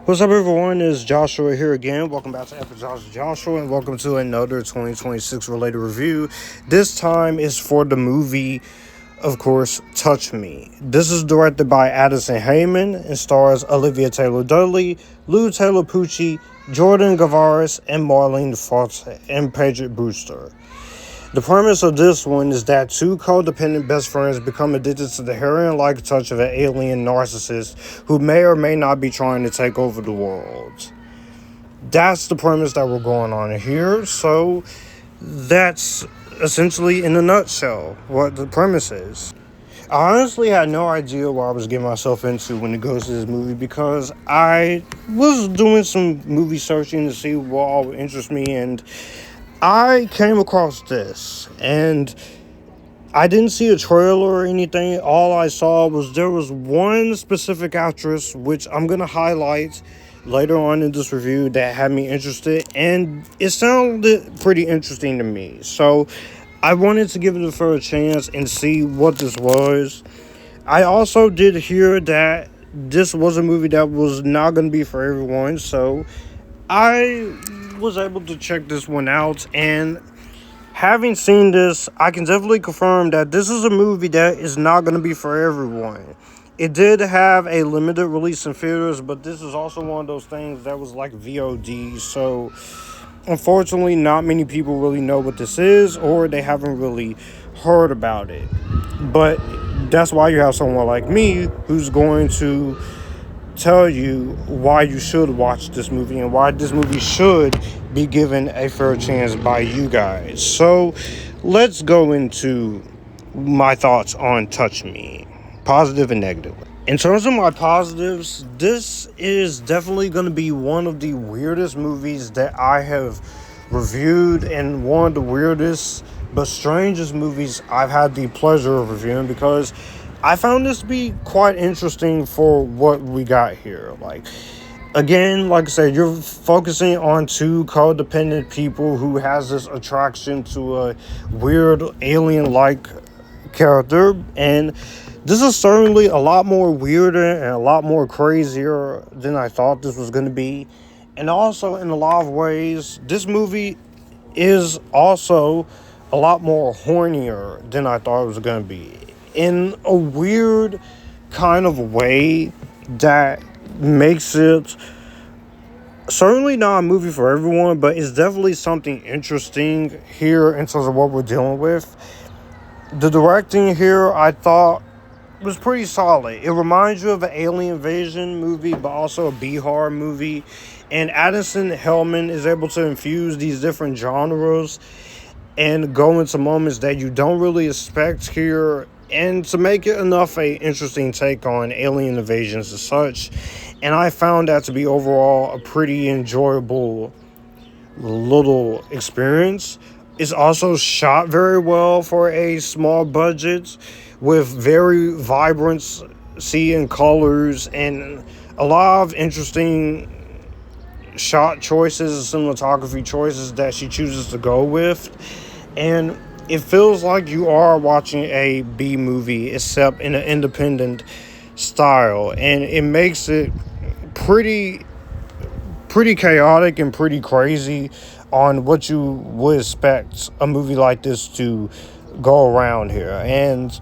What's up, everyone? It's Joshua here again. Welcome back to Epictastic Joshua, and welcome to another 2026 related review. This time is for the movie, of course, Touch Me. This is directed by Addison Heyman and stars Olivia Taylor Dudley, Lou Taylor Pucci, Jordan Gavaris, and Marlene Fox and Paget Brewster. The premise of this one is that two codependent best friends become addicted to the heroin-like touch of an alien narcissist who may or may not be trying to take over the world. That's the premise that we're going on here, so that's essentially in a nutshell what the premise is. I honestly had no idea what I was getting myself into when it goes to this movie because I was doing some movie searching to see what all would interest me, and I came across this, and I didn't see a trailer or anything. All I saw was there was one specific actress, which I'm going to highlight later on in this review, that had me interested, and it sounded pretty interesting to me. So I wanted to give it a fair chance and see what this was. I also did hear that this was a movie that was not going to be for everyone, so I was able to check this one out, and having seen this, I can definitely confirm that this is a movie that is not going to be for everyone. It did have a limited release in theaters, but this is also one of those things that was like VOD, so unfortunately not many people really know what this is, or they haven't really heard about it. But that's why you have someone like me who's going to tell you why you should watch this movie and why this movie should be given a fair chance by you guys. So let's go into my thoughts on Touch Me, positive and negative. In terms of my positives, this is definitely going to be one of the weirdest movies that I have reviewed, and one of the weirdest but strangest movies I've had the pleasure of reviewing, because I found this to be quite interesting for what we got here. Like I said, you're focusing on two codependent people who has this attraction to a weird alien-like character, and this is certainly a lot more weirder and a lot more crazier than I thought this was going to be. And also, in a lot of ways, this movie is also a lot more hornier than I thought it was going to be, in a weird kind of way that makes it certainly not a movie for everyone, but it's definitely something interesting here in terms of what we're dealing with. The directing here, I thought, was pretty solid. It reminds you of an alien invasion movie, but also a B-horror movie. And Addison Heyman is able to infuse these different genres and go into moments that you don't really expect here, and to make it enough a interesting take on alien invasions and such. And I found that to be overall a pretty enjoyable little experience. It's also shot very well for a small budget, with very vibrancy and colors and a lot of interesting shot choices and cinematography choices that she chooses to go with. And it feels like you are watching a B movie, except in an independent style, and it makes it pretty chaotic and pretty crazy on what you would expect a movie like this to go around here. And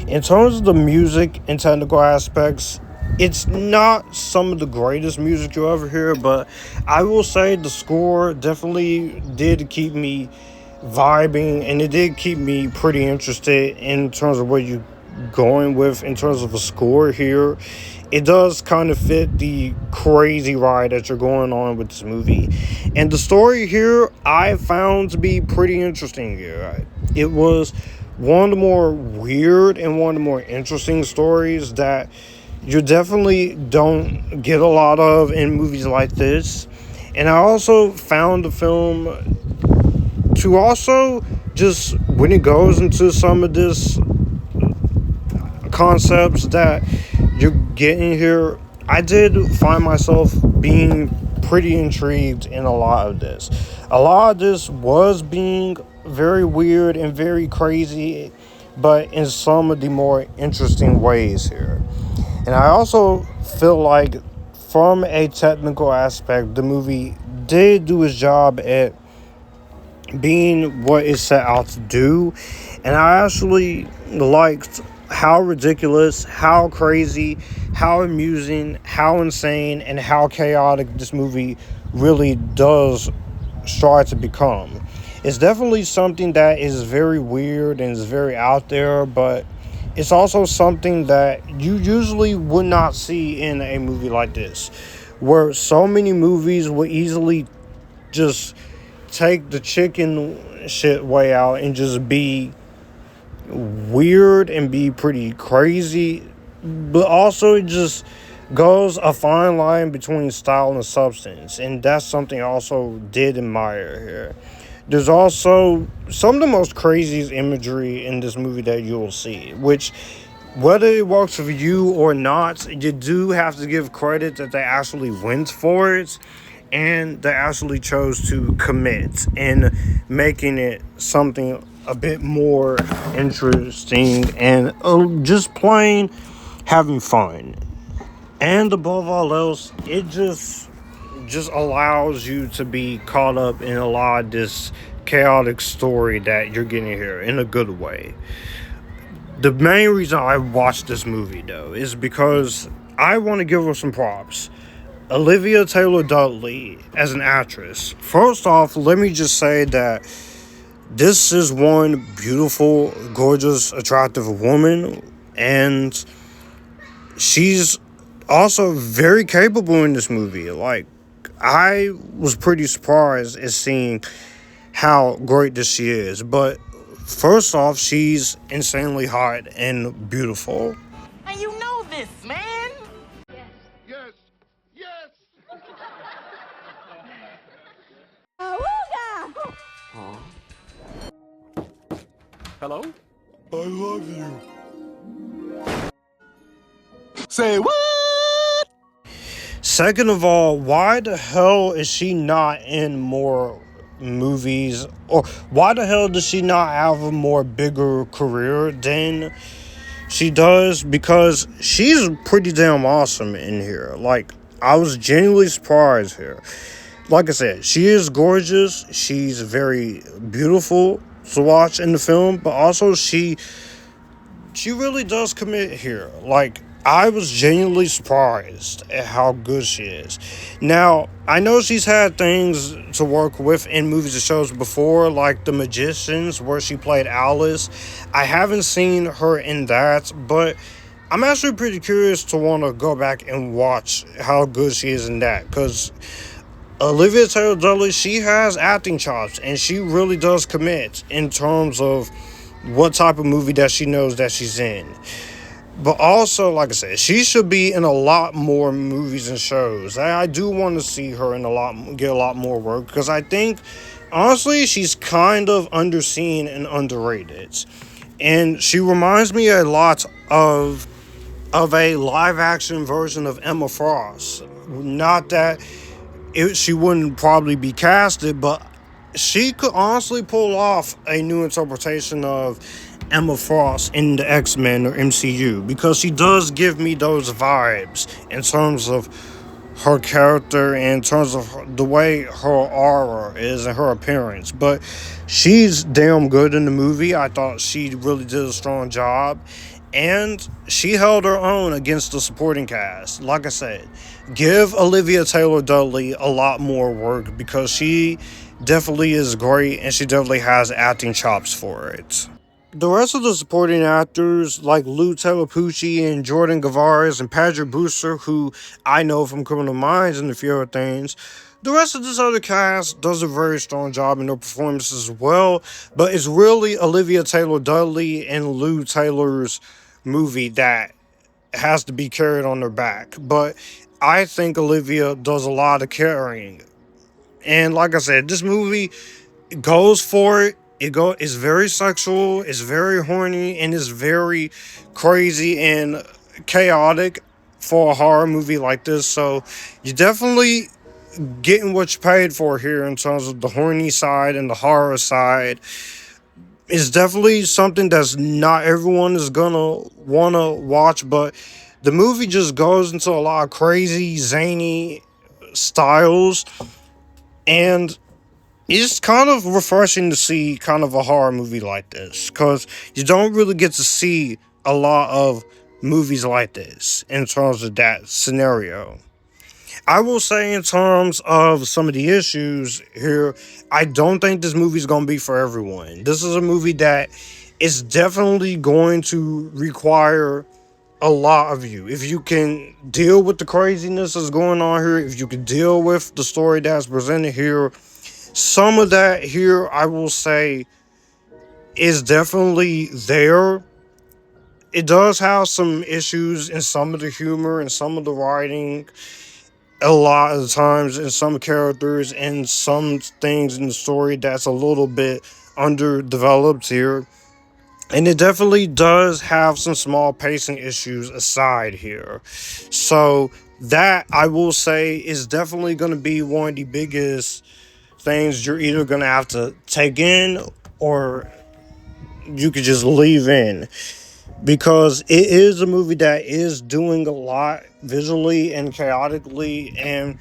in terms of the music and technical aspects, it's not some of the greatest music you'll ever hear, but I will say the score definitely did keep me vibing, and it did keep me pretty interested in terms of what you're going with in terms of a score here. It does kind of fit the crazy ride that you're going on with this movie. And the story here I found to be pretty interesting here. It was one of the more weird and one of the more interesting stories that you definitely don't get a lot of in movies like this. And I also found the film to also, just when it goes into some of this concepts that you're getting here, I did find myself being pretty intrigued in a lot of this. A lot of this was being very weird and very crazy, but in some of the more interesting ways here. And I also feel like from a technical aspect, the movie did do its job at being what it set out to do. And I actually liked how ridiculous, how crazy, how amusing, how insane, and how chaotic this movie really does strive to become. It's definitely something that is very weird and is very out there, but it's also something that you usually would not see in a movie like this, where so many movies would easily just take the chicken shit way out and just be weird and be pretty crazy, but also it just goes a fine line between style and substance, and that's something I also did admire here. There's also some of the most craziest imagery in this movie that you will see, which, whether it works for you or not, you do have to give credit that they actually went for it and they actually chose to commit in making it something a bit more interesting and just plain having fun. And above all else, it just allows you to be caught up in a lot of this chaotic story that you're getting here in a good way. The main reason I watched this movie, though, is because I want to give her some props. Olivia Taylor Dudley as an actress. First off, let me just say that this is one beautiful, gorgeous, attractive woman, and she's also very capable in this movie. Like, I was pretty surprised at seeing how great this she is. But first off, she's insanely hot and beautiful. And you know this, man. Yes, yes. Hello? I love you. Say what? Second of all, why the hell is she not in more movies? Or why the hell does she not have a more bigger career than she does? Because she's pretty damn awesome in here. Like, I was genuinely surprised here. Like I said, she is gorgeous. She's very beautiful to watch in the film, but also she really does commit here. Like, I was genuinely surprised at how good she is. Now, I know she's had things to work with in movies and shows before, like The Magicians, where she played Alice. I haven't seen her in that, but I'm actually pretty curious to want to go back and watch how good she is in that, because Olivia Taylor Dudley, she has acting chops, and she really does commit in terms of what type of movie that she knows that she's in. But also, like I said, she should be in a lot more movies and shows. I do want to see her get a lot more work, because I think, honestly, she's kind of underseen and underrated. And she reminds me a lot of a live action version of Emma Frost. Not that she wouldn't probably be casted, but she could honestly pull off a new interpretation of Emma Frost in the X-Men or MCU, because she does give me those vibes in terms of her character and in terms of the way her aura is and her appearance. But she's damn good in the movie. I thought she really did a strong job, and she held her own against the supporting cast. Like I said, give Olivia Taylor Dudley a lot more work, because she definitely is great and she definitely has acting chops for it. The rest of the supporting actors, like Lou Telepucci and Jordan Gavaris and Patrick Brewster, who I know from Criminal Minds and a few other things, the rest of this other cast does a very strong job in their performances as well. But it's really Olivia Taylor Dudley and Lou Taylor's movie that has to be carried on their back. But I think Olivia does a lot of carrying. And like I said, this movie goes for it. It's very sexual, it's very horny, and it's very crazy and chaotic for a horror movie like this. So you're definitely getting what you paid for here in terms of the horny side and the horror side. It's definitely something that's not everyone is gonna wanna watch, but The movie just goes into a lot of crazy, zany styles, and it's kind of refreshing to see kind of a horror movie like this, because you don't really get to see a lot of movies like this in terms of that scenario. I will say, in terms of some of the issues here, I don't think this movie is going to be for everyone. This is a movie that is definitely going to require a lot of you. If you can deal with the craziness that's going on here, if you can deal with the story that's presented here, some of that here, I will say, is definitely there. It does have some issues in some of the humor and some of the writing, a lot of the times, in some characters and some things in the story that's a little bit underdeveloped here. And it definitely does have some small pacing issues aside here. So that, I will say, is definitely going to be one of the biggest things you're either going to have to take in or you could just leave in. Because it is a movie that is doing a lot visually and chaotically, and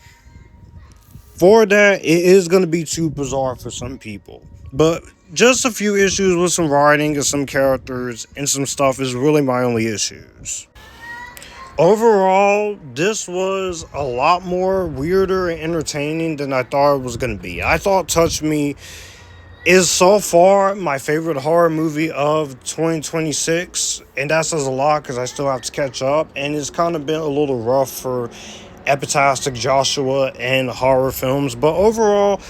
for that, it is going to be too bizarre for some people. But just a few issues with some writing and some characters and some stuff is really my only issues. Overall, this was a lot more weirder and entertaining than I thought it was going to be. I thought Touch Me is so far my favorite horror movie of 2026, and that says a lot because I still have to catch up, and it's kind of been a little rough for Epictastic, Joshua, and horror films, but overall,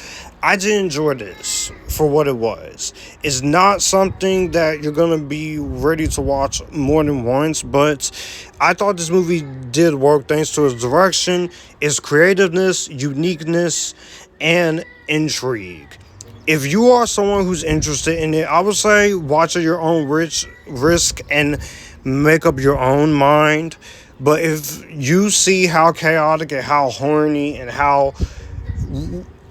I did enjoy this for what it was. It's not something that you're going to be ready to watch more than once, but I thought this movie did work thanks to its direction, its creativeness, uniqueness, and intrigue. If you are someone who's interested in it, I would say watch at your own risk and make up your own mind. But if you see how chaotic and how horny and how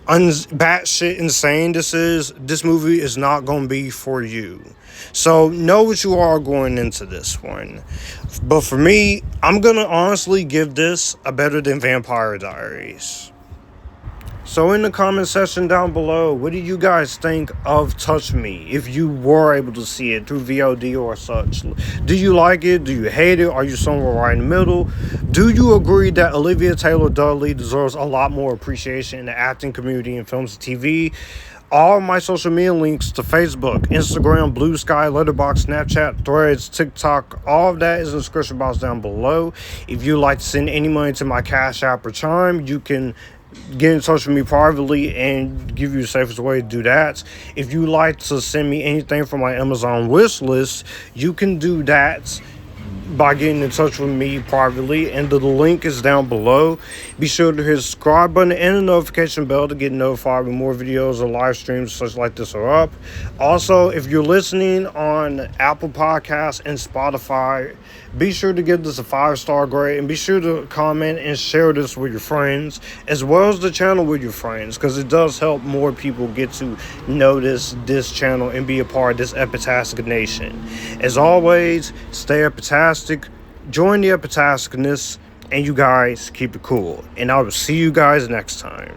batshit insane this movie is not going to be for you. So know what you are going into this one. But for me, I'm going to honestly give this a better than Vampire Diaries. So in the comment section down below, what do you guys think of Touch Me if you were able to see it through VOD or such? Do you like it? Do you hate it? Are you somewhere right in the middle? Do you agree that Olivia Taylor Dudley deserves a lot more appreciation in the acting community in films and TV? All my social media links to Facebook, Instagram, Blue Sky, Letterboxd, Snapchat, Threads, TikTok, all of that is in the description box down below. If you'd like to send any money to my Cash App or Chime, you can get in touch with me privately and give you the safest way to do that. If you like to send me anything from my Amazon wish list, you can do that by getting in touch with me privately, and the link is down below. Be sure to hit the subscribe button and the notification bell to get notified when more videos or live streams such like this are up. Also, if you're listening on Apple Podcasts and Spotify, be sure to give this a 5-star grade, and be sure to comment and share this with your friends, as well as the channel with your friends, because it does help more people get to notice this channel and be a part of this Epictastic nation. As always, stay Epictastic, join the Epictasticness, and you guys keep it cool. And I will see you guys next time.